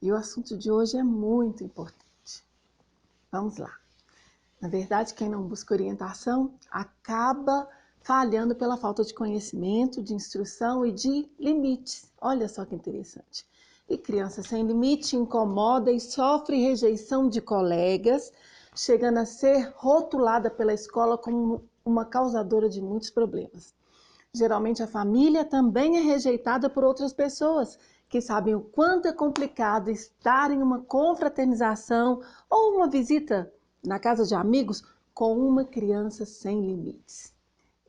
E o assunto de hoje é muito importante. Vamos lá. Na verdade, quem não busca orientação acaba falhando pela falta de conhecimento, de instrução e de limites. Olha só que interessante. E criança sem limite incomoda e sofre rejeição de colegas, chegando a ser rotulada pela escola como uma causadora de muitos problemas. Geralmente a família também é rejeitada por outras pessoas, que sabem o quanto é complicado estar em uma confraternização ou uma visita na casa de amigos com uma criança sem limites.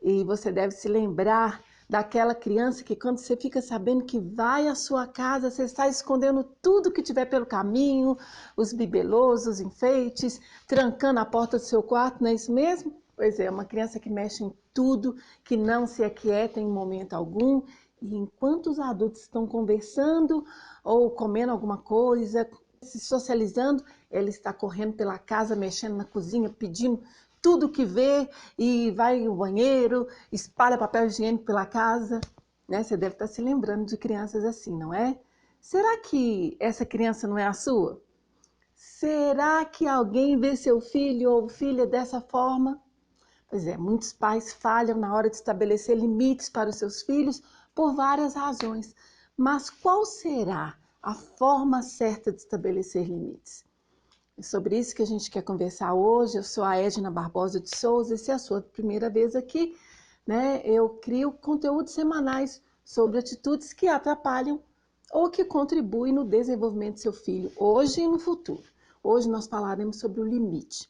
E você deve se lembrar daquela criança que quando você fica sabendo que vai à sua casa, você está escondendo tudo que tiver pelo caminho, os bibelôs, os enfeites, trancando a porta do seu quarto, não é isso mesmo? Pois é, uma criança que mexe em tudo, que não se aquieta em momento algum, e enquanto os adultos estão conversando ou comendo alguma coisa, se socializando, ela está correndo pela casa, mexendo na cozinha, pedindo tudo que vê e vai ao banheiro, espalha papel higiênico pela casa, né? Você deve estar se lembrando de crianças assim, não é? Será que essa criança não é a sua? Será que alguém vê seu filho ou filha dessa forma? Pois é, muitos pais falham na hora de estabelecer limites para os seus filhos por várias razões. Mas qual será a forma certa de estabelecer limites? É sobre isso que a gente quer conversar hoje. Eu sou a Edna Barbosa de Souza e se é a sua primeira vez aqui, né, eu crio conteúdos semanais sobre atitudes que atrapalham ou que contribuem no desenvolvimento do seu filho, hoje e no futuro. Hoje nós falaremos sobre o limite,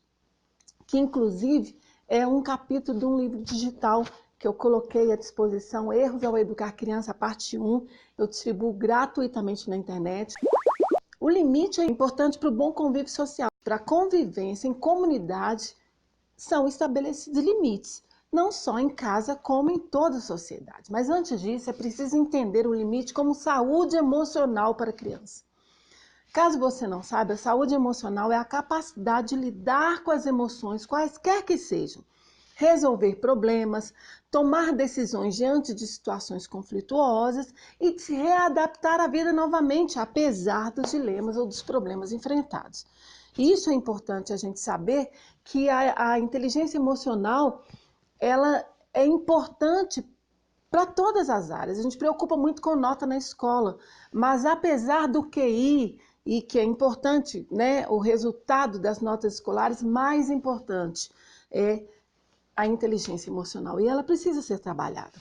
que inclusive é um capítulo de um livro digital que eu coloquei à disposição, Erros ao Educar Criança, parte 1, eu distribuo gratuitamente na internet. O limite é importante para o bom convívio social. Para a convivência em comunidade, são estabelecidos limites, não só em casa, como em toda a sociedade. Mas antes disso, é preciso entender o limite como saúde emocional para a criança. Caso você não saiba, a saúde emocional é a capacidade de lidar com as emoções, quaisquer que sejam, resolver problemas, tomar decisões diante de situações conflituosas e se readaptar à vida novamente, apesar dos dilemas ou dos problemas enfrentados. E isso é importante a gente saber, que a inteligência emocional, ela é importante para todas as áreas. A gente preocupa muito com nota na escola, mas apesar do QI, e que é importante, né, o resultado das notas escolares, mais importante é a inteligência emocional, e ela precisa ser trabalhada.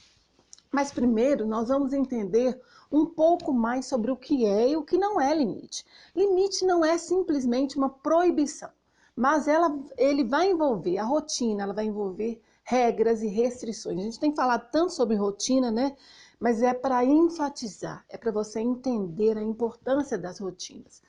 Mas primeiro nós vamos entender um pouco mais sobre o que é e o que não é limite. Limite não é simplesmente uma proibição, mas ele vai envolver a rotina, ela vai envolver regras e restrições. A gente tem falado tanto sobre rotina, né? Mas é para enfatizar, é para você entender a importância das rotinas.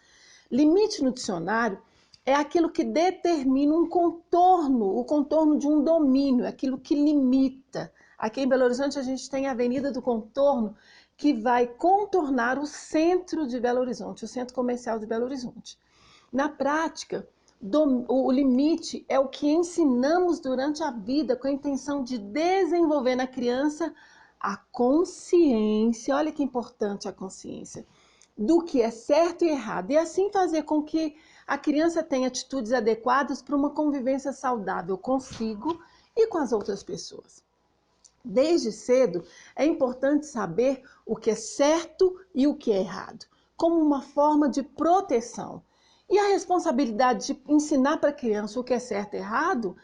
Limite no dicionário é aquilo que determina um contorno, o contorno de um domínio, aquilo que limita. Aqui em Belo Horizonte a gente tem a Avenida do Contorno, que vai contornar o centro de Belo Horizonte, o centro comercial de Belo Horizonte. Na prática, o limite é o que ensinamos durante a vida com a intenção de desenvolver na criança a consciência, olha que importante a consciência, do que é certo e errado, e assim fazer com que a criança tenha atitudes adequadas para uma convivência saudável consigo e com as outras pessoas. Desde cedo, é importante saber o que é certo e o que é errado, como uma forma de proteção. E a responsabilidade de ensinar para a criança o que é certo e errado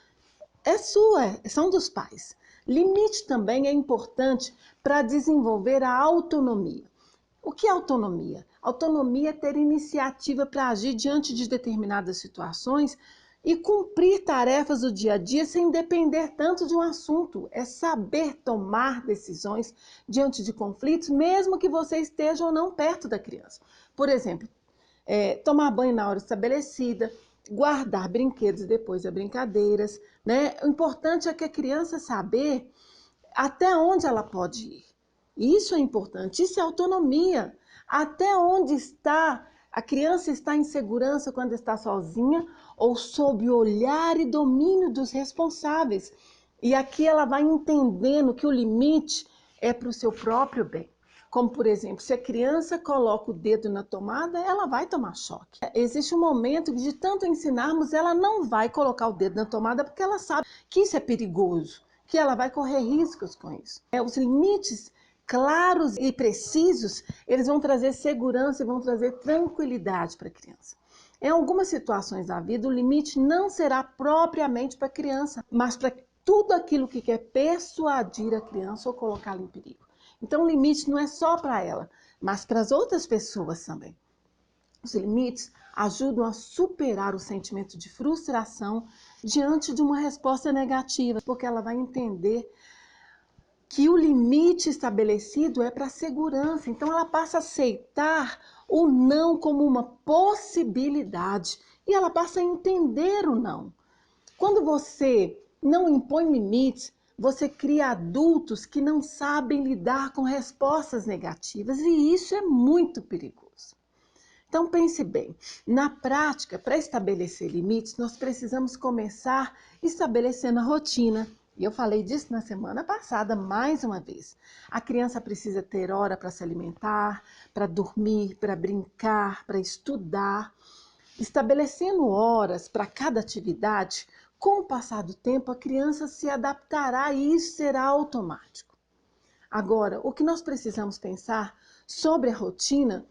é sua, são dos pais. Limite também é importante para desenvolver a autonomia. O que é autonomia? Autonomia é ter iniciativa para agir diante de determinadas situações e cumprir tarefas do dia a dia sem depender tanto de um assunto. É saber tomar decisões diante de conflitos, mesmo que você esteja ou não perto da criança. Por exemplo, tomar banho na hora estabelecida, guardar brinquedos depois das brincadeiras, né? O importante é que a criança saber até onde ela pode ir. Isso é importante, isso é autonomia. Até onde a criança está em segurança quando está sozinha ou sob o olhar e domínio dos responsáveis. E aqui ela vai entendendo que o limite é para o seu próprio bem. Como, por exemplo, se a criança coloca o dedo na tomada, ela vai tomar choque. Existe um momento que, de tanto ensinarmos, ela não vai colocar o dedo na tomada porque ela sabe que isso é perigoso, que ela vai correr riscos com isso. Os limites claros e precisos, eles vão trazer segurança e vão trazer tranquilidade para a criança. Em algumas situações da vida, o limite não será propriamente para a criança, mas para tudo aquilo que quer persuadir a criança ou colocá-la em perigo. Então, o limite não é só para ela, mas para as outras pessoas também. Os limites ajudam a superar o sentimento de frustração diante de uma resposta negativa, porque ela vai entender que o limite estabelecido é para segurança. Então, ela passa a aceitar o não como uma possibilidade e ela passa a entender o não. Quando você não impõe limites, você cria adultos que não sabem lidar com respostas negativas e isso é muito perigoso. Então pense bem, na prática, para estabelecer limites, nós precisamos começar estabelecendo a rotina. E eu falei disso na semana passada, mais uma vez. A criança precisa ter hora para se alimentar, para dormir, para brincar, para estudar. Estabelecendo horas para cada atividade, com o passar do tempo, a criança se adaptará e isso será automático. Agora, o que nós precisamos pensar sobre a rotina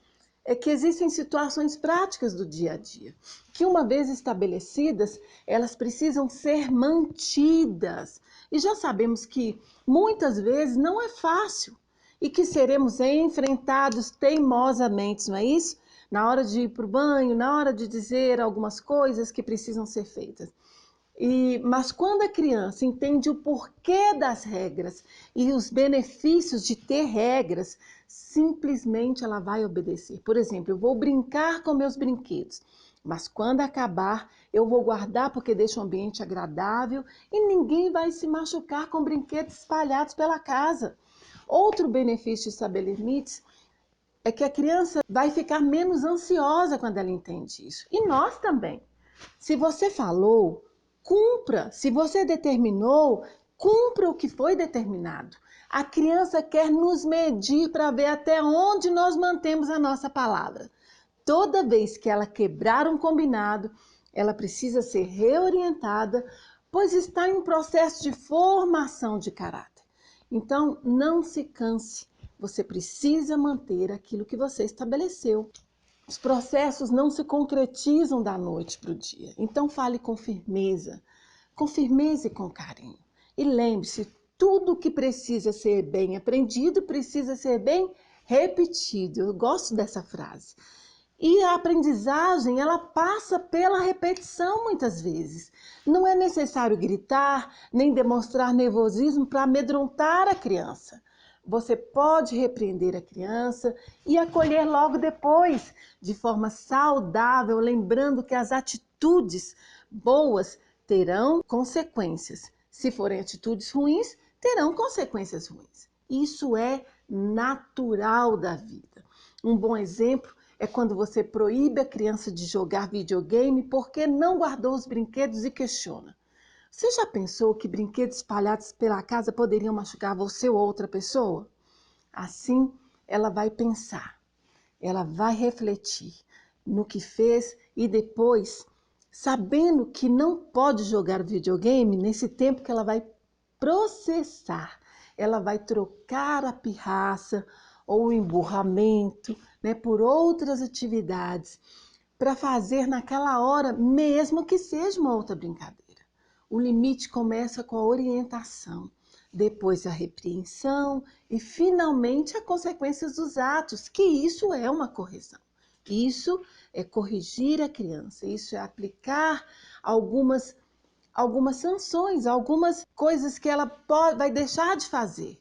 é que existem situações práticas do dia a dia, que uma vez estabelecidas, elas precisam ser mantidas. E já sabemos que muitas vezes não é fácil e que seremos enfrentados teimosamente, não é isso? Na hora de ir para o banho, na hora de dizer algumas coisas que precisam ser feitas. Mas quando a criança entende o porquê das regras e os benefícios de ter regras, simplesmente ela vai obedecer. Por exemplo, eu vou brincar com meus brinquedos, mas quando acabar, eu vou guardar porque deixa o ambiente agradável e ninguém vai se machucar com brinquedos espalhados pela casa. Outro benefício de estabelecer limites é que a criança vai ficar menos ansiosa quando ela entende isso. E nós também. Se você falou, cumpra. Se você determinou, cumpra o que foi determinado. A criança quer nos medir para ver até onde nós mantemos a nossa palavra. Toda vez que ela quebrar um combinado, ela precisa ser reorientada, pois está em um processo de formação de caráter. Então, não se canse. Você precisa manter aquilo que você estabeleceu. Os processos não se concretizam da noite para o dia. Então fale com firmeza e com carinho. E lembre-se, tudo que precisa ser bem aprendido precisa ser bem repetido. Eu gosto dessa frase. E a aprendizagem, ela passa pela repetição muitas vezes. Não é necessário gritar, nem demonstrar nervosismo para amedrontar a criança. Você pode repreender a criança e acolher logo depois, de forma saudável, lembrando que as atitudes boas terão consequências. Se forem atitudes ruins, terão consequências ruins. Isso é natural da vida. Um bom exemplo é quando você proíbe a criança de jogar videogame porque não guardou os brinquedos e questiona. Você já pensou que brinquedos espalhados pela casa poderiam machucar você ou outra pessoa? Assim, ela vai pensar, ela vai refletir no que fez e depois, sabendo que não pode jogar videogame, nesse tempo que ela vai processar, ela vai trocar a pirraça ou o emburramento, né, por outras atividades para fazer naquela hora, mesmo que seja uma outra brincadeira. O limite começa com a orientação, depois a repreensão e finalmente as consequências dos atos, que isso é uma correção. Isso é corrigir a criança, isso é aplicar algumas sanções, algumas coisas que ela vai deixar de fazer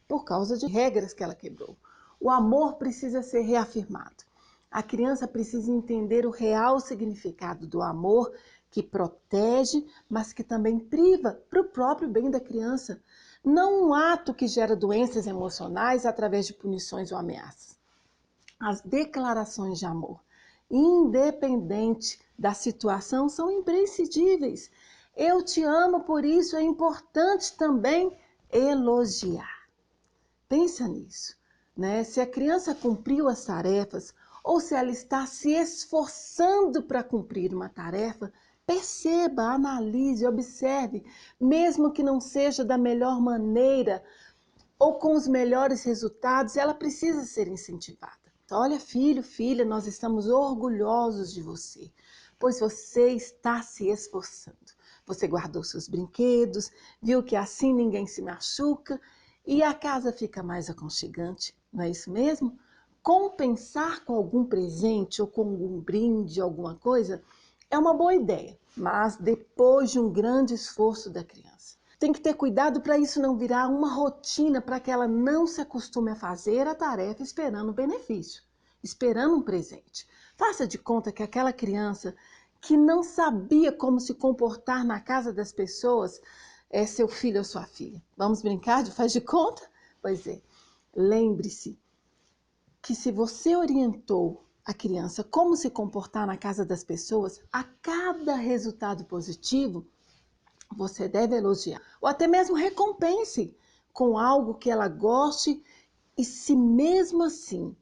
por causa de regras que ela quebrou. O amor precisa ser reafirmado. A criança precisa entender o real significado do amor, que protege, mas que também priva para o próprio bem da criança. Não um ato que gera doenças emocionais através de punições ou ameaças. As declarações de amor, independente da situação, são imprescindíveis. Eu te amo, por isso é importante também elogiar. Pensa nisso. né? Se a criança cumpriu as tarefas ou se ela está se esforçando para cumprir uma tarefa, perceba, analise, observe, mesmo que não seja da melhor maneira ou com os melhores resultados, ela precisa ser incentivada. Então, olha, filho, filha, nós estamos orgulhosos de você, pois você está se esforçando. Você guardou seus brinquedos, viu que assim ninguém se machuca e a casa fica mais aconchegante, não é isso mesmo? Compensar com algum presente ou com algum brinde, alguma coisa, é uma boa ideia, mas depois de um grande esforço da criança. Tem que ter cuidado para isso não virar uma rotina, para que ela não se acostume a fazer a tarefa esperando o benefício, esperando um presente. Faça de conta que aquela criança que não sabia como se comportar na casa das pessoas é seu filho ou sua filha. Vamos brincar de faz de conta? Pois é, lembre-se que se você orientou a criança como se comportar na casa das pessoas, a cada resultado positivo, você deve elogiar. Ou até mesmo recompense com algo que ela goste e se mesmo assim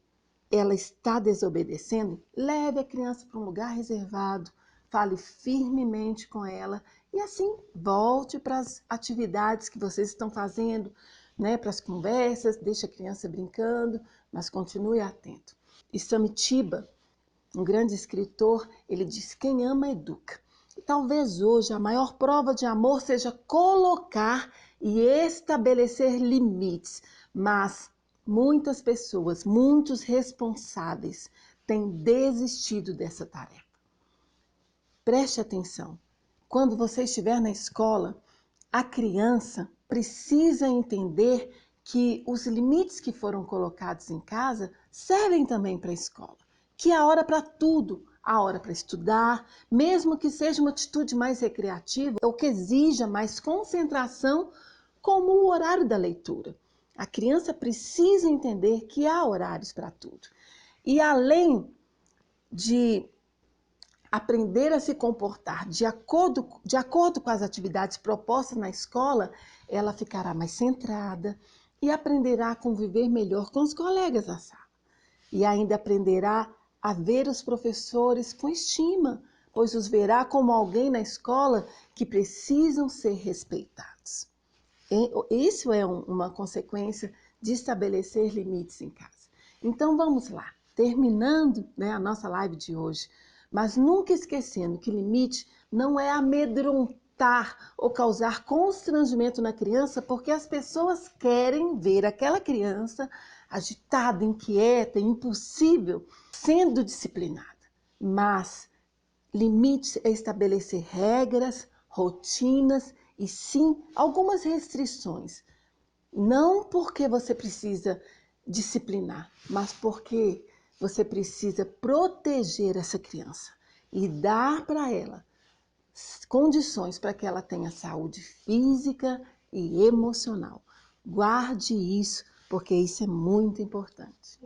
ela está desobedecendo, leve a criança para um lugar reservado, fale firmemente com ela e assim volte para as atividades que vocês estão fazendo, né, para as conversas, deixe a criança brincando, mas continue atento. E Samitiba, um grande escritor, ele diz: quem ama, educa. E talvez hoje a maior prova de amor seja colocar e estabelecer limites, mas muitas pessoas, muitos responsáveis têm desistido dessa tarefa. Preste atenção, quando você estiver na escola, a criança precisa entender que os limites que foram colocados em casa servem também para a escola, que há hora para tudo, há hora para estudar, mesmo que seja uma atitude mais recreativa ou que exija mais concentração, como o horário da leitura. A criança precisa entender que há horários para tudo. E além de aprender a se comportar de acordo com as atividades propostas na escola, ela ficará mais centrada e aprenderá a conviver melhor com os colegas da sala. E ainda aprenderá a ver os professores com estima, pois os verá como alguém na escola que precisam ser respeitados. Isso é uma consequência de estabelecer limites em casa. Então vamos lá, terminando, né, a nossa live de hoje, mas nunca esquecendo que limite não é amedrontar ou causar constrangimento na criança, porque as pessoas querem ver aquela criança agitada, inquieta, impossível, sendo disciplinada. Mas limites é estabelecer regras, rotinas e sim algumas restrições. Não porque você precisa disciplinar, mas porque você precisa proteger essa criança e dar para ela condições para que ela tenha saúde física e emocional. Guarde isso, porque isso é muito importante.